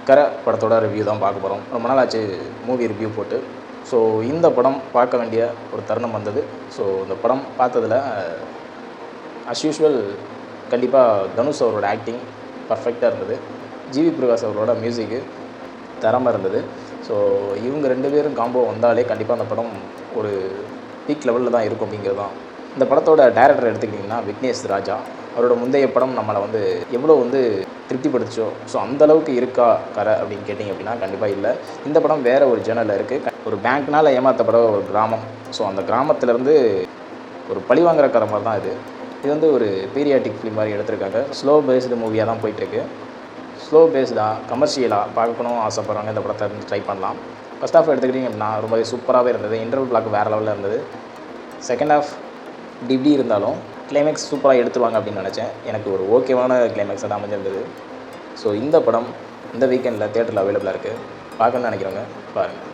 கரை படத்தோட ரிவ்யூ தான் பார்க்க போகிறோம். ரொம்ப நாள் ஆச்சு மூவி ரிவ்யூ போட்டு. ஸோ இந்த படம் பார்க்க வேண்டிய ஒரு தருணம் வந்தது. ஸோ இந்த படம் பார்த்ததில் அஸ் யூஷுவல் கண்டிப்பாக தனுஷ் அவரோட ஆக்டிங் பர்ஃபெக்டாக இருந்தது. ஜிவி பிரகாஷ் அவரோட மியூசிக்கு தரமாக இருந்தது. ஸோ இவங்க 2 பேரும் காம்போ வந்தாலே கண்டிப்பாக அந்த படம் ஒரு பீக் லெவலில் தான் இருக்கும் அப்படிங்கிறது தான். இந்த படத்தோட டைரக்டர் எடுத்துக்கிட்டிங்கன்னா விக்னேஷ் ராஜா. அவரோட முந்தைய படம் நம்மளை எவ்வளோ திருப்திப்படுத்துச்சோ ஸோ அந்தளவுக்கு இருக்கா கரை அப்படின்னு கேட்டிங்க அப்படின்னா கண்டிப்பாக இல்லை. இந்த படம் வேறு ஒரு ஜேர்னலில் இருக்குது. ஒரு பேங்க்னால் ஏமாற்றப்பட ஒரு கிராமம். ஸோ அந்த கிராமத்திலேருந்து ஒரு பழிவாங்கிற கதை மாதிரி தான் இது. இது ஒரு பீரியாட்டிக் ஃபிலிம் மாதிரி எடுத்திருக்காங்க. ஸ்லோ பேஸ்டு மூவியாக தான் போயிட்டுருக்கு. ஸ்லோ பேஸ்டாக கமர்ஷியலாக பார்க்கணும் ஆசைப்படுறவங்க இந்த படத்தை ட்ரை பண்ணலாம். ஃபஸ்ட் ஹாஃப் எடுத்துக்கிட்டிங்க அப்படின்னா ரொம்பவே சூப்பராகவே இருந்தது. இன்டர்வல் பிளாக் வேறு லெவலில் இருந்தது. செகண்ட் ஹாஃப் இப்படி இருந்தாலும் கிளைமேக்ஸ் சூப்பராக எடுத்துருவாங்க அப்படின்னு நினச்சேன். எனக்கு ஒரு ஓகேவான கிளைமேக்ஸாக தான் அமைஞ்சிருந்தது. ஸோ இந்த படம் இந்த வீக்கெண்டில் தியேட்டரில் அவைலபிளாக இருக்குது. பார்க்கணுன்னு நினைக்கிறவங்க பாருங்கள்.